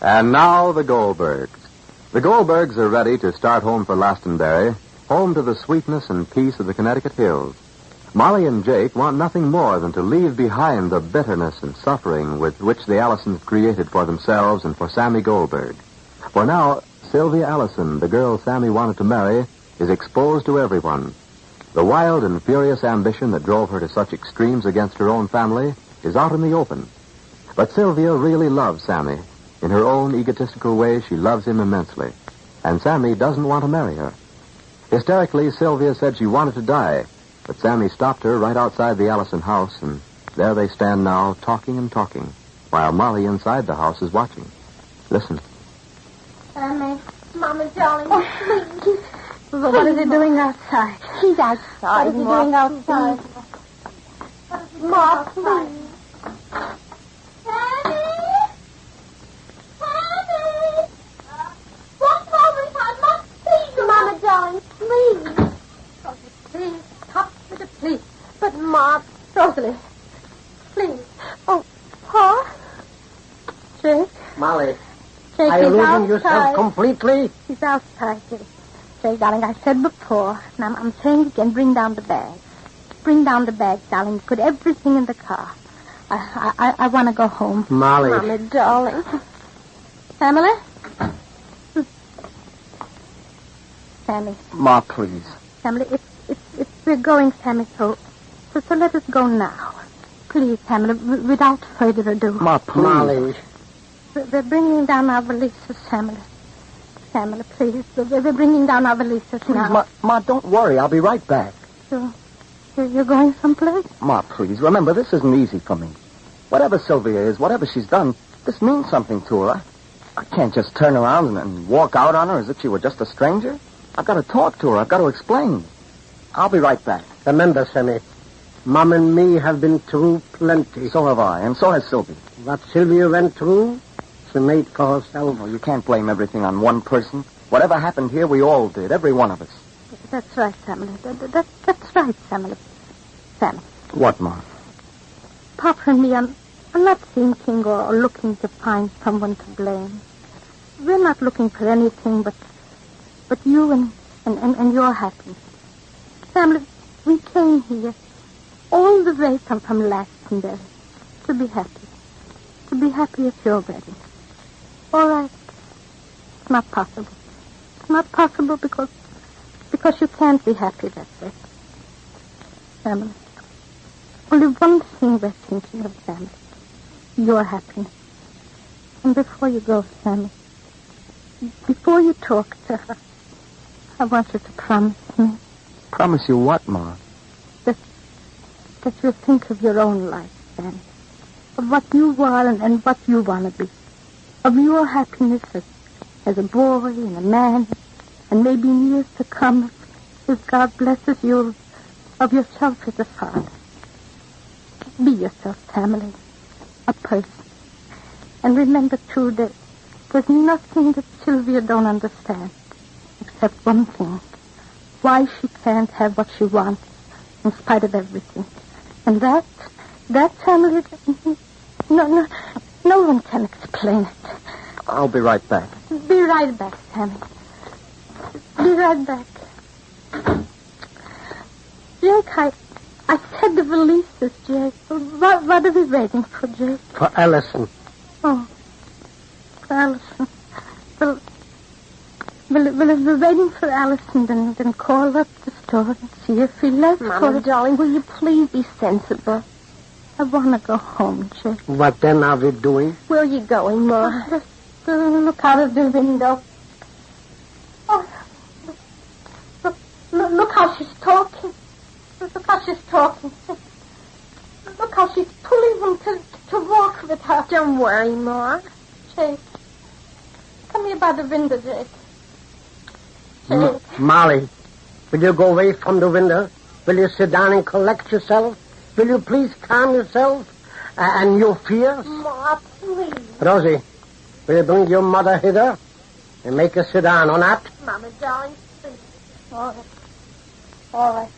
And now the Goldbergs. The Goldbergs are ready to start home for Glastonbury, home to the sweetness and peace of the Connecticut hills. Molly and Jake want nothing more than to leave behind the bitterness and suffering with which the Allysons created for themselves and for Sammy Goldberg. For now, Sylvia Allyson, the girl Sammy wanted to marry, is exposed to everyone. The wild and furious ambition that drove her to such extremes against her own family is out in the open. But Sylvia really loves Sammy. In her own egotistical way, she loves him immensely. And Sammy doesn't want to marry her. Hysterically, Sylvia said she wanted to die, but Sammy stopped her right outside the Allyson house, and there they stand now, talking and talking, while Molly inside the house is watching. Listen. Sammy, Mama, darling, please. What is he doing outside? He's outside. What is he doing outside? Ma, please. Sammy! Sammy! What's over his head? Ma, please. Mama, darling, please. Please, stop with it, please. But, Ma... Rosalie, please. Oh, Pa? Jake? Molly, Jake, are you he's losing outside. yourself completely? He's outside, Jake. Jake, darling, I said before, and I'm saying again, bring down the bags. Bring down the bags, darling. Put everything in the car. I want to go home. Molly. Mama, darling. Family? Sammy. Ma, please. Family, we're going, Sammy, so let us go now. Please, Sammy, without further ado. Ma, please. Molly. We're bringing down our valises, Sammy. Sammy, please. We're bringing down our valises Please, now. Ma, don't worry. I'll be right back. You're going someplace? Ma, please. Remember, this isn't easy for me. Whatever Sylvia is, whatever she's done, this means something to her. I can't just turn around and walk out on her as if she were just a stranger. I've got to talk to her. I've got to explain. I'll be right back. Remember, Sammy, Mom and me have been through plenty. So have I, and so has Sylvia. What Sylvia went through, she made for herself. Well, you can't blame everything on one person. Whatever happened here, we all did, every one of us. That's right, Sammy. That's right, Sammy. Sammy. What, Ma? Papa and me, I'm not thinking or looking to find someone to blame. We're not looking for anything but you and your happiness. Sammy, we came here all the way from Glastonbury to be happy. To be happy at your wedding. All right. It's not possible. It's not possible because you can't be happy that way. Sammy, only one thing we're thinking of, Sammy. Your happiness. And before you go, Sammy, before you talk to her, I want you to promise me. Promise you what, Ma? That you'll think of your own life, Sammy. Of what you are and what you want to be. Of your happiness as a boy and a man. And maybe in years to come, if God blesses you, of yourself as a father. Be yourself, family. A person. And remember, too, that there's nothing that Sylvia don't understand. Except one thing. Why she can't have what she wants in spite of everything. And that family, no one can explain it. I'll be right back. Be right back, Sammy. Be right back. Jake, I said the valises, Jake. What are we waiting for, Jake? For Allyson. Oh, for Allyson. Well, if we're waiting for Allyson, then call up the store and see if he left. Mama, darling, will you please be sensible? I want to go home, Jake. What then are we doing? Where are you going, Ma? Just look out of the window. Oh, look how she's talking. Look how she's talking. Look how she's pulling him to walk with her. Don't worry, Ma. Jake, come here by the window, Jake. Jake. Molly, will you go away from the window? Will you sit down and collect yourself? Will you please calm yourself and your fears? Ma, please. Rosie, will you bring your mother hither and make her sit down or not? Mama, darling, please. All right.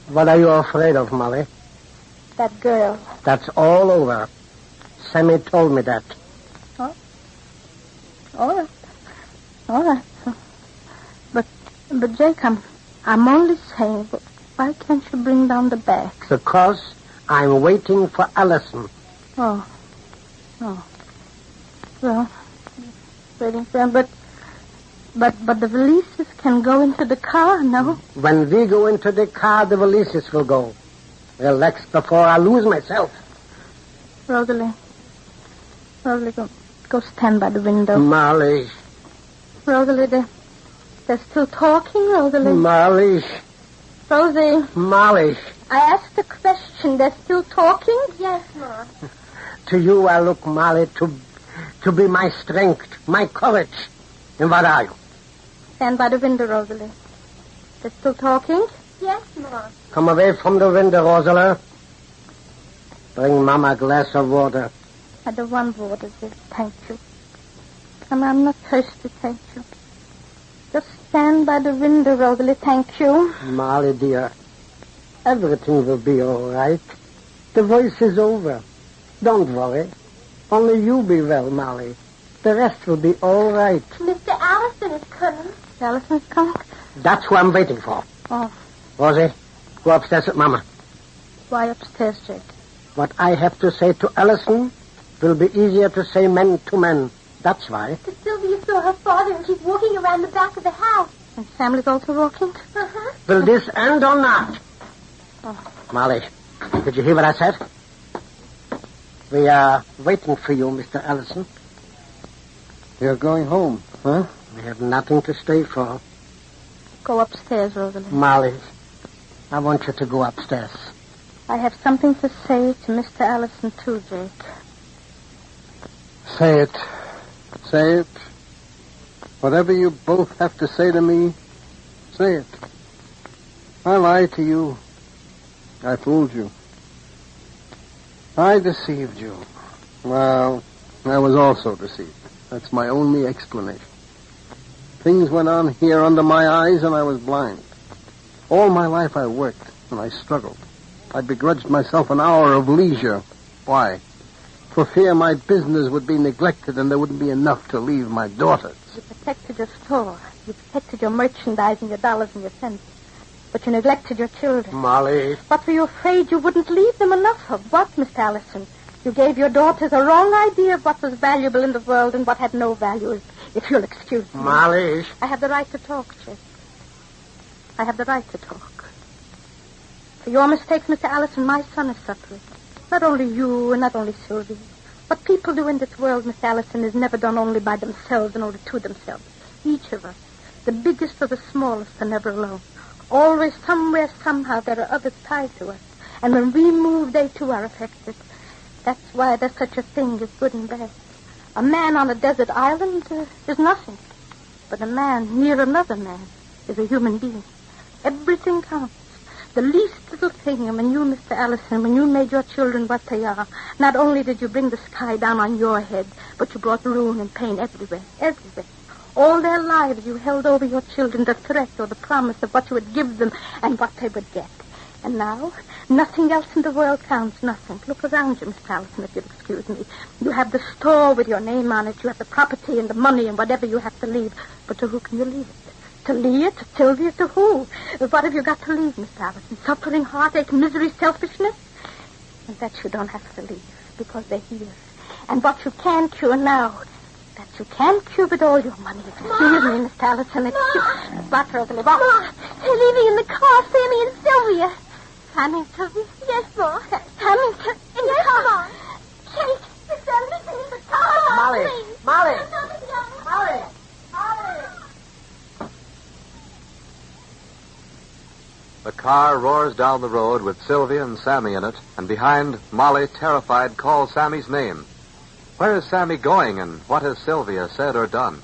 What are you afraid of, Molly? That girl. That's all over. Sammy told me that. Huh? All right. But Jake, I'm only saying, why can't you bring down the bags? Because I'm waiting for Allyson. Oh. Well, waiting for him, but the valises can go into the car, no? When we go into the car, the valises will go. Relax before I lose myself. Rosalie, go stand by the window. Molly. Rosalie, they're still talking, Rosalie. Molly. Rosie. Molly. I asked a question. They're still talking? Yes, Ma. To you, I look, Molly, to be my strength, my courage. And what are you? Stand by the window, Rosalie. They're still talking? Yes, Ma. Come away from the window, Rosala. Bring Mama a glass of water. I don't want water, dear. Thank you. I'm not thirsty, thank you. Just stand by the window, Rosalie, thank you. Molly, dear, everything will be all right. The voice is over. Don't worry. Only you be well, Molly. The rest will be all right. Mr. Allyson is coming. Allison's coming? That's who I'm waiting for. Oh. Rosie, go upstairs with Mama. Why upstairs, Jake? What I have to say to Allyson will be easier to say man to man. That's why. Because Sylvia saw her father and she's walking around the back of the house. And Samuel's also walking? Uh-huh. Will this end or not? Oh. Molly, did you hear what I said? We are waiting for you, Mr. Allyson. You're going home, huh? We have nothing to stay for. Go upstairs, Rosalie. Molly, I want you to go upstairs. I have something to say to Mr. Allyson, too, Jake. Say it. Say it. Whatever you both have to say to me, say it. I lied to you. I fooled you. I deceived you. Well, I was also deceived. That's my only explanation. Things went on here under my eyes and I was blind. All my life I worked and I struggled. I begrudged myself an hour of leisure. Why? For fear my business would be neglected and there wouldn't be enough to leave my daughters. You protected your store. You protected your merchandise and your dollars and your cents. But you neglected your children. Molly. What were you afraid you wouldn't leave them enough of? What, Mr. Allyson? You gave your daughters a wrong idea of what was valuable in the world and what had no value, if you'll excuse me. Molly. I have the right to talk, Jake. I have the right to talk. For your mistakes, Mr. Allyson, my son is suffering. Not only you and not only Sylvia. What people do in this world, Mr. Allyson, is never done only by themselves and only to themselves. Each of us, the biggest or the smallest, are never alone. Always, somewhere, somehow, there are others tied to us. And when we move, they too are affected. That's why there's such a thing as good and bad. A man on a desert island is nothing. But a man near another man is a human being. Everything counts. The least little thing, and when you, Mr. Allyson, when you made your children what they are, not only did you bring the sky down on your head, but you brought ruin and pain everywhere, everywhere. All their lives you held over your children the threat or the promise of what you would give them and what they would get. And now, nothing else in the world counts, nothing. Look around you, Mr. Allyson, if you'll excuse me. You have the store with your name on it. You have the property and the money and whatever you have to leave. But to who can you leave it? To Leah, to Sylvia, to who? What have you got to leave, Mr. Allyson? Suffering, heartache, misery, selfishness? And that you don't have to leave, because they're here. And what you can cure now, that you can't cure with all your money. Excuse me, Mr. Allyson. What, Rosalie? What? Ma, they're leaving in the car, Sammy and Sylvia. Sammy and Sylvia? Yes, Ma. Sammy and Sylvia? Yes, Ma. Jake, Mr. Allyson in the car. Molly. Please. Molly. Molly. The car roars down the road with Sylvia and Sammy in it, and behind, Molly, terrified, calls Sammy's name. Where is Sammy going, and what has Sylvia said or done?